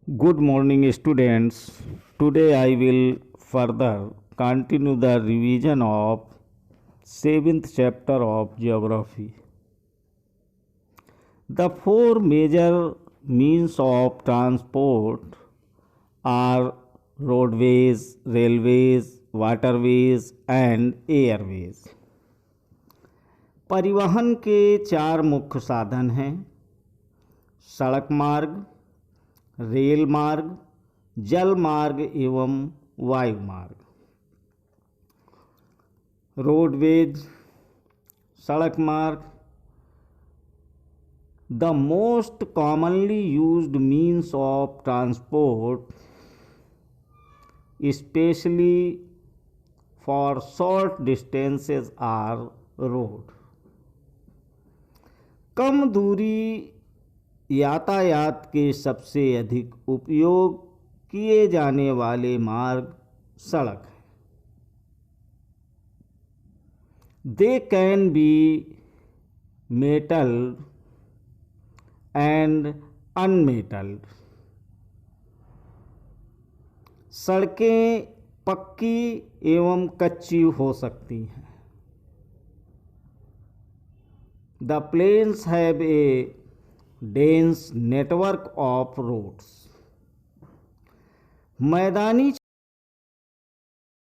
Good morning, students. Today I will further continue the revision of 7th chapter of Geography. The four major means of transport are roadways, railways, waterways and airways. परिवहन के चार मुख्य साधन हैं: सड़क मार्ग, rail मार्ग, जल मार्ग एवं वायु मार्ग। रोडवेज, सड़क मार्ग, the most commonly used means of transport specially for short distances are road. कम दूरी यातायात के सबसे अधिक उपयोग किए जाने वाले मार्ग सड़क है। They can be metalled and unmetalled. सड़कें पक्की एवं कच्ची हो सकती हैं। The plains have a dense network of roads. मैदानी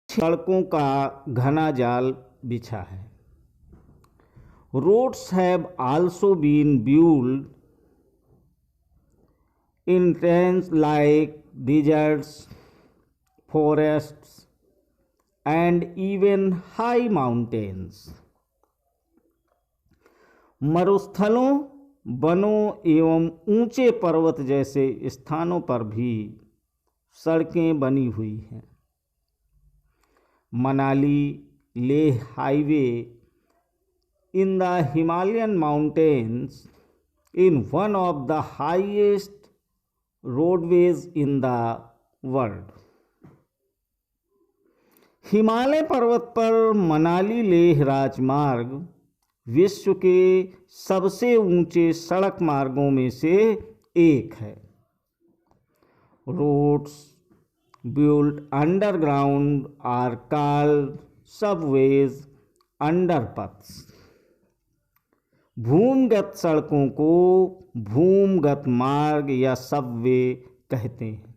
सड़कों का घना जाल बिछा है। Roads have also been built in terrains like deserts, forests and even high mountains. मरुस्थलों, वनों एवं ऊंचे पर्वत जैसे स्थानों पर भी सड़कें बनी हुई हैं। Manali Leh highway in the Himalayan mountains in one of the highest roadways in the world. Himalaya पर्वत पर मनाली लेह राजमार्ग विश्व के सबसे ऊंचे सड़क मार्गों में से एक है। Roads built underground are called subways, underpaths. भूमिगत सड़कों को भूमिगत मार्ग या सबवे कहते हैं।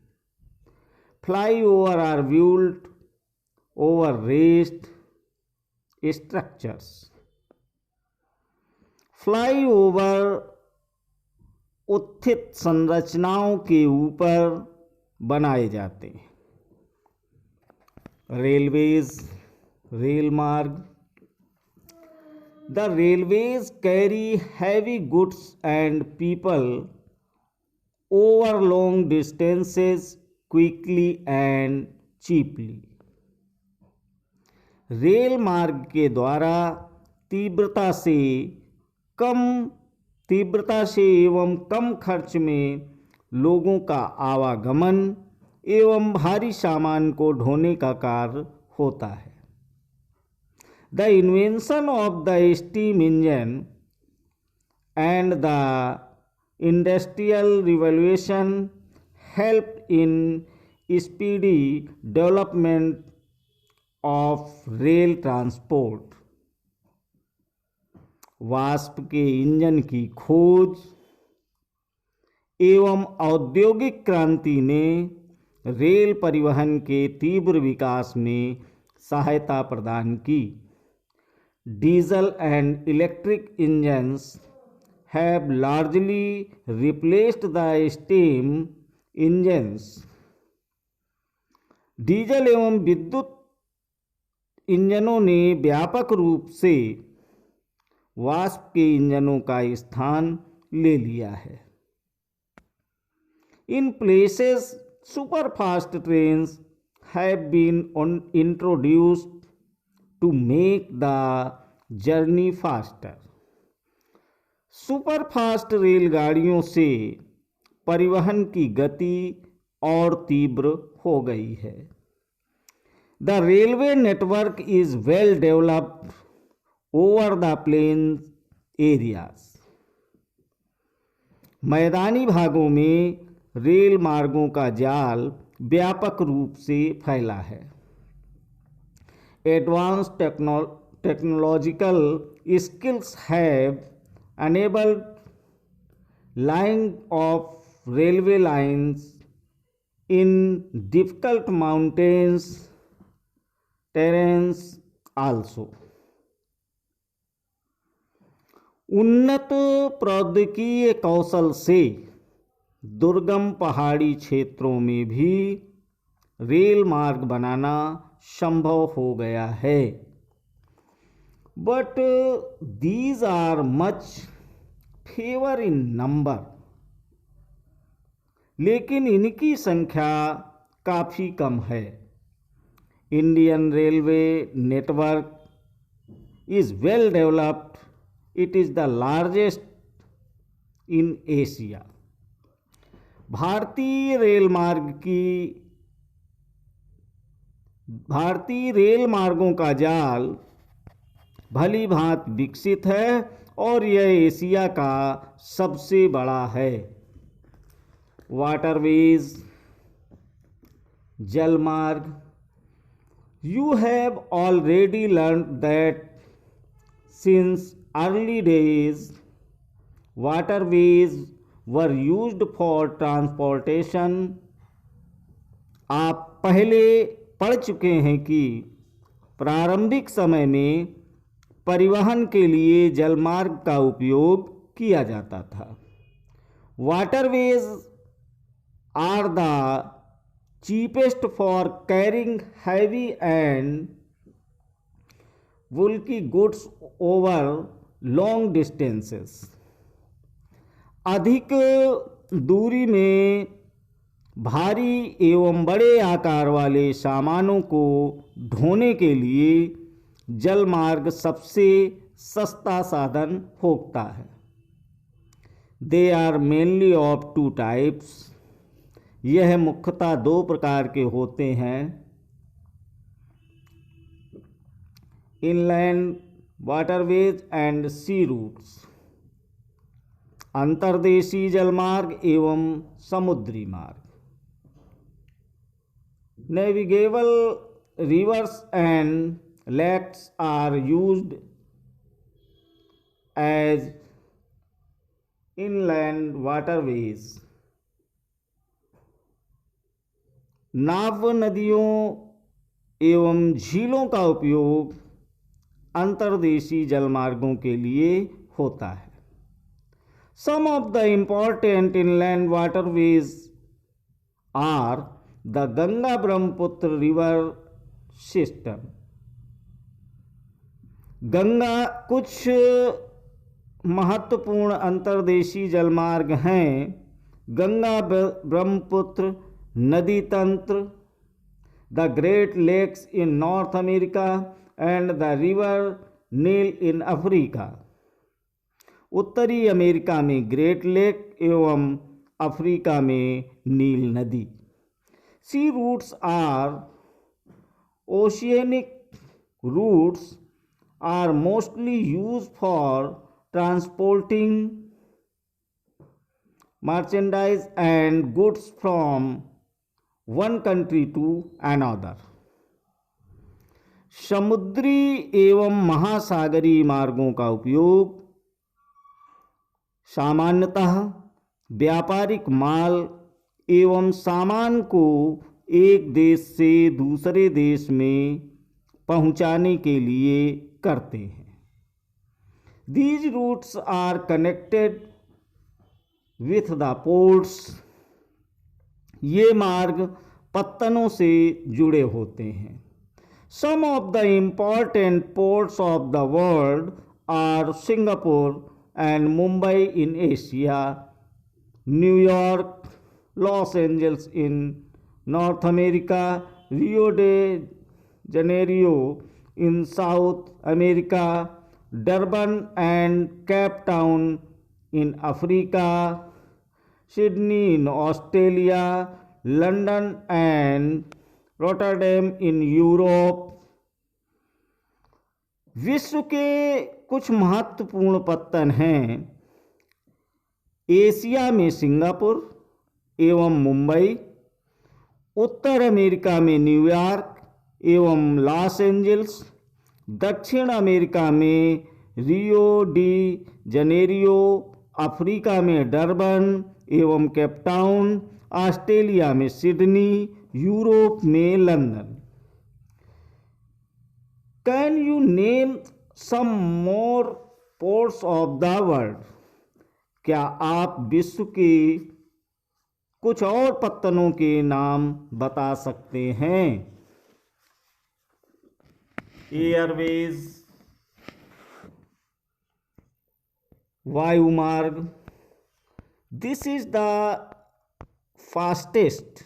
Flyover are built over raised structures. Flyover उत्थित संरचनाओं के ऊपर बनाए जाते हैं। रेलवेज, रेल मार्ग, the railways carry heavy goods and people over long distances quickly and cheaply. रेल मार्ग के द्वारा तीव्रता से एवं कम खर्च में लोगों का आवागमन एवं भारी सामान को ढोने का कार्य होता है। The invention of the steam engine and the industrial revolution helped in speedy development of rail transport. वाष्प के इंजन की खोज एवं औद्योगिक क्रांति ने रेल परिवहन के तीव्र विकास में सहायता प्रदान की। Diesel and electric engines have largely replaced the steam engines. Diesel एवं विद्युत इंजनों ने व्यापक रूप से वाष्प के इंजनों का स्थान ले लिया है। In places, superfast trains have been introduced to make the journey faster. Superfast रेलगाड़ियों से परिवहन की गति और तीव्र हो गई है। The railway network is well developed over the plains areas. मैदानी भागों में रेल मार्गों का जाल व्यापक रूप से फैला है। Advance technological skills have enabled laying of railway lines in difficult mountains terrains also. उन्नत प्रौद्योगिकीय कौशल से दुर्गम पहाड़ी क्षेत्रों में भी रेल मार्ग बनाना संभव हो गया है। But these are much fewer in number, लेकिन इनकी संख्या काफ़ी कम है। Indian railway network is well developed, it is the largest in Asia. भारतीय रेल मार्गों का जाल भली भांति विकसित है और यह एशिया का सबसे बड़ा है। वाटरवेज, जल मार्ग, you have already learn that since early days waterways were used for transportation। आप पहले पढ़ चुके हैं कि प्रारंभिक समय में परिवहन के लिए जलमार्ग का उपयोग किया जाता था। Waterways are the cheapest for carrying heavy and bulky goods over long distances. अधिक दूरी में भारी एवं बड़े आकार वाले सामानों को ढोने के लिए जल मार्ग सबसे सस्ता साधन होता है। They are mainly of two types. यह मुख्यतः दो प्रकार के होते हैं, inland waterways and sea routes. अंतर्देशीय जलमार्ग एवं समुद्री मार्ग। Navigable rivers and lakes are used as inland waterways. नाव नदियों एवं झीलों का उपयोग अंतर्देशीय जलमार्गों के लिए होता है। Some of the important inland waterways are the Ganga Brahmaputra river system। Ganga कुछ महत्वपूर्ण अंतर्देशीय जलमार्ग हैं। गंगा ब्रह्मपुत्र नदी तंत्र, the Great Lakes in North America and the river Nile in Africa. उत्तरी अमेरिका में ग्रेट लेक एवं अफ्रीका में नील नदी। Sea routes or oceanic routes are mostly used for transporting merchandise and goods from one country to another। समुद्री एवं महासागरीय मार्गों का उपयोग सामान्यतः व्यापारिक माल एवं सामान को एक देश से दूसरे देश में पहुंचाने के लिए करते हैं। These routes are connected with the ports। ये मार्ग पत्तनों से जुड़े होते हैं। Some of the important ports of the world are Singapore and Mumbai in Asia, New York, Los Angeles in North America, Rio de Janeiro in South America, Durban and Cape Town in Africa, Sydney in Australia, London and Rotterdam in Europe। विश्व के कुछ महत्वपूर्ण पत्तन हैं। Asia में Singapore एवं मुंबई, उत्तर America में न्यूयॉर्क एवं लॉस एंजल्स, दक्षिण अमेरिका में रियो डी जनेरियो, अफ्रीका में डरबन एवं केपटाउन, ऑस्ट्रेलिया में सिडनी, यूरोप में London. Can you name some more ports of the world? क्या आप विश्व के कुछ और पत्तनों के नाम बता सकते हैं? एयरवेज, वायुमार्ग। This is the fastest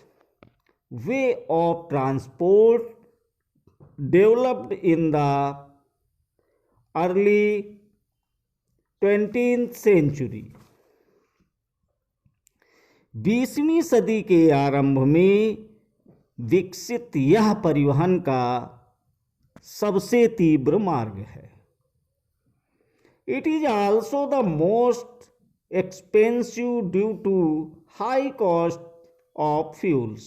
way of transport developed in the early 20th century। 20वीं सदी के आरंभ में विकसित यह परिवहन का सबसे तीव्र मार्ग है। It is also the most expensive due to high cost of fuels।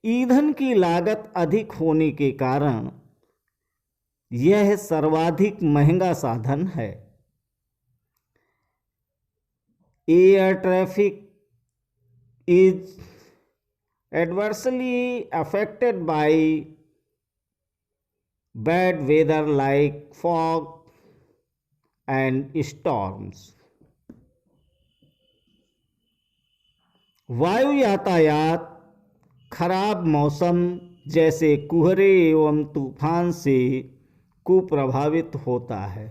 ईंधन की लागत अधिक होने के कारण यह सर्वाधिक महंगा साधन है। Air traffic is adversely affected by bad weather like fog and storms। वायु यातायात खराब मौसम जैसे कुहरे एवं तूफान से कुप्रभावित होता है।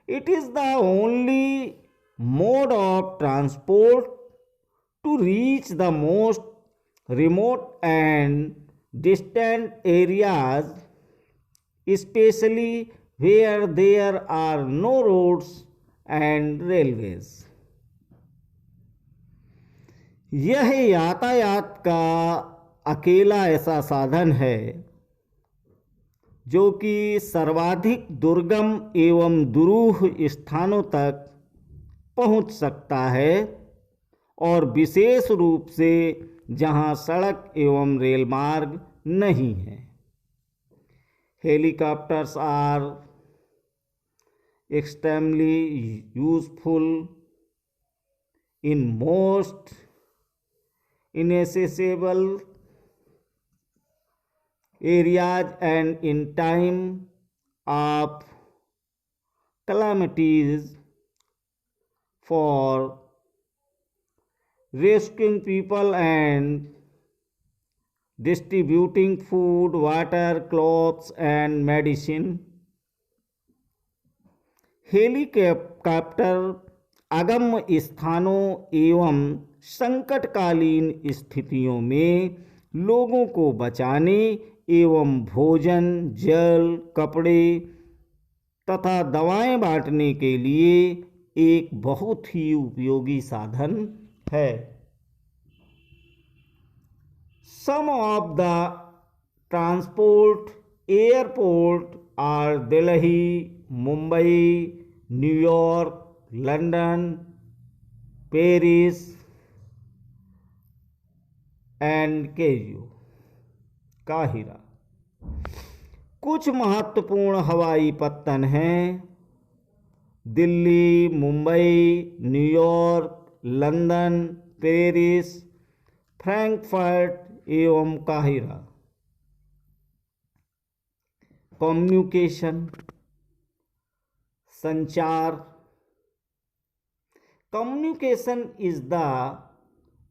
It is the only mode of transport to reach the most remote and distant areas, especially where there are no roads and railways। यह यातायात का अकेला ऐसा साधन है जो कि सर्वाधिक दुर्गम एवं दुरूह स्थानों तक पहुंच सकता है और विशेष रूप से जहां सड़क एवं रेल मार्ग नहीं है। Helicopters are extremely useful in most inaccessible areas and in time of calamities for rescuing people and distributing food, water, clothes and medicine। Helicopter अगम्य स्थानों एवं संकटकालीन स्थितियों में लोगों को बचाने एवं भोजन, जल, कपड़े तथा दवाएं बांटने के लिए एक बहुत ही उपयोगी साधन है। Some of the transport airport are Delhi, Mumbai, New York, London, Paris and काहिरा। कुछ महत्वपूर्ण हवाई पत्तन हैं Delhi, Mumbai, New York, London, Paris, Frankfurt एवं काहिरा। कम्युनिकेशन, संचार। Communication is the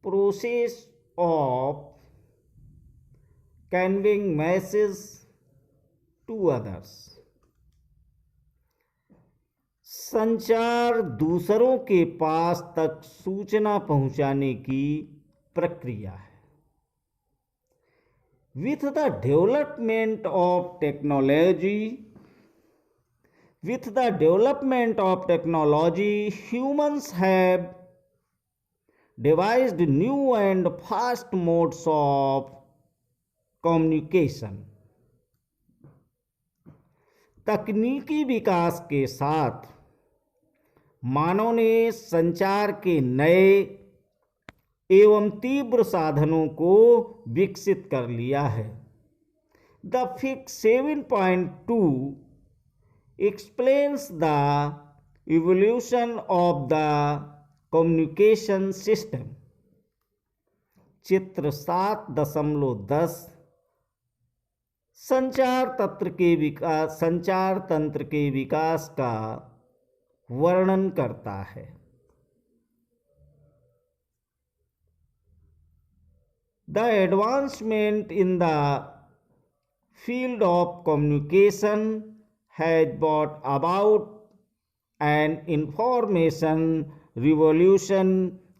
process of conveying messages to others। संचार दूसरों के पास तक सूचना पहुंचाने की प्रक्रिया है। With the development of technology, humans have devised new and fast modes of communication। तकनीकी विकास के साथ मानव ने संचार के नए एवं तीव्र साधनों को विकसित कर लिया है। The fix 7.2 explains the evolution of the communication system। चित्र 7.10 संचार तंत्र के विकास का वर्णन करता है। The advancement in the field of communication has brought about an information revolution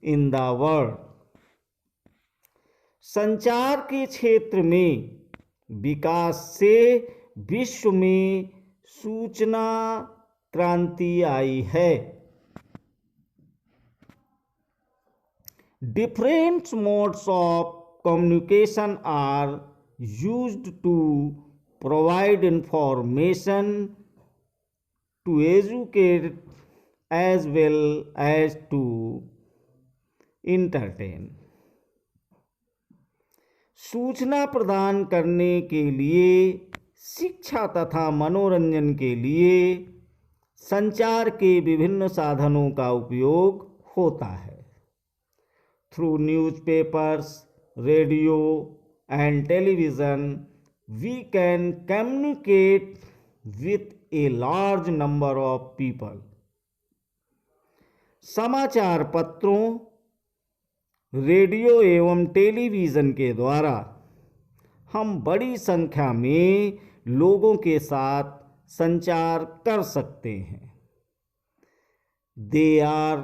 in the world। संचार के क्षेत्र में विकास से विश्व में सूचना क्रांति आई है। Different modes of communication are used to provide information, to educate as well as to entertain। सूचना प्रदान करने के लिए, शिक्षा तथा मनोरंजन के लिए संचार के विभिन्न साधनों का उपयोग होता है। Through newspapers, radio and television, we can communicate with a large number of people। समाचार पत्रों, रेडियो एवं टेलीविज़न के द्वारा हम बड़ी संख्या में लोगों के साथ संचार कर सकते हैं। They are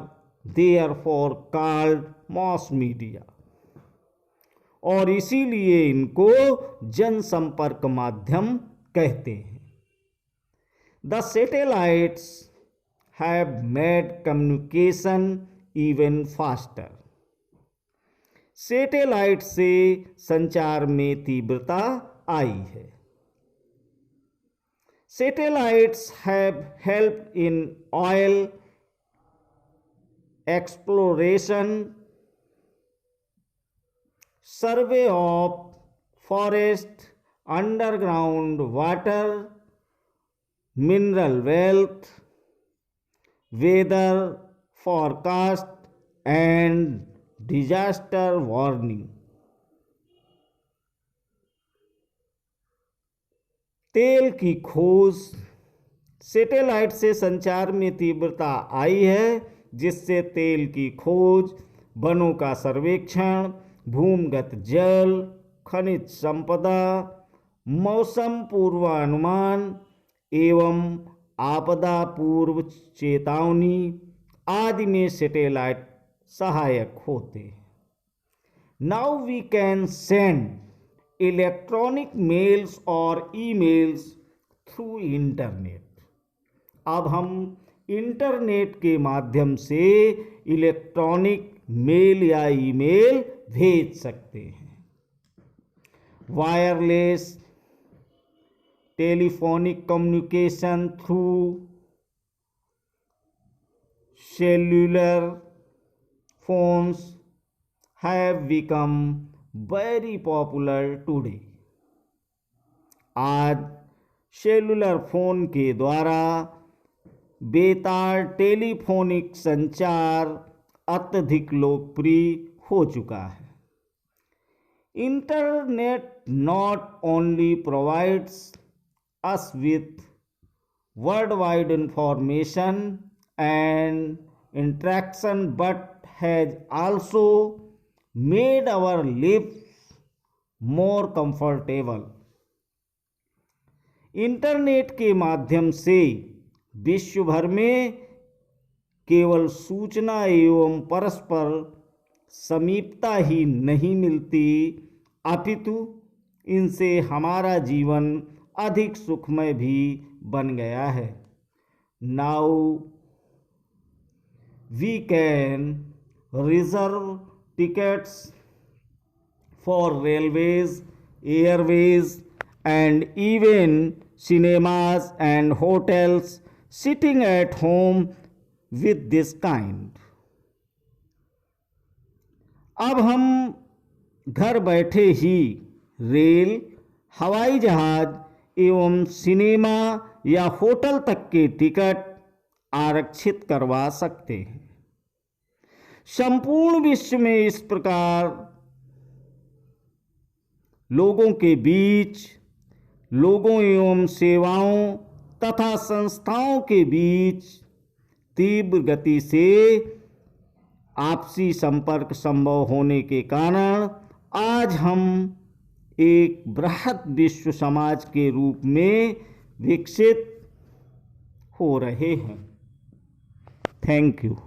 therefore called mass media। और इसीलिए इनको जनसंपर्क माध्यम कहते हैं। The satellites have made communication even faster। Satellite से संचार में तीव्रता आई है। Satellites have helped in oil exploration, survey of forest, underground water, mineral wealth, weather forecast and disaster warning। तेल की खोज, सैटेलाइट से संचार में तीव्रता आई है, जिससे तेल की खोज, वनों का सर्वेक्षण, भूमिगत जल, खनिज संपदा, मौसम पूर्वानुमान एवं आपदा पूर्व चेतावनी आदि में सैटेलाइट सहायक होते हैं। Now we can send electronic mails और ईमेल्स थ्रू इंटरनेट। अब हम इंटरनेट के माध्यम से इलेक्ट्रॉनिक मेल या ईमेल भेज सकते हैं। Wireless telephonic communication through cellular phones have become very popular today। आज सेलुलर फोन के द्वारा बेतार टेलीफोनिक संचार अत्यधिक लोकप्रिय हो चुका है। Internet not only provides us with worldwide information and interaction but has also made our lives more comfortable। Internet के माध्यम से विश्व भर में केवल सूचना एवं परस्पर समीपता ही नहीं मिलती, अपितु इनसे हमारा जीवन अधिक सुखमय भी बन गया है। Now we can reserve tickets for railways, airways and even cinemas and hotels sitting at home with this kind। अब हम घर बैठे ही रेल, हवाई जहाज एवं सिनेमा या होटल तक के टिकट आरक्षित करवा सकते हैं। संपूर्ण विश्व में इस प्रकार लोगों के बीच, लोगों एवं सेवाओं तथा संस्थाओं के बीच तीव्र गति से आपसी संपर्क संभव होने के कारण आज हम एक बृहद विश्व समाज के रूप में विकसित हो रहे हैं। Thank you.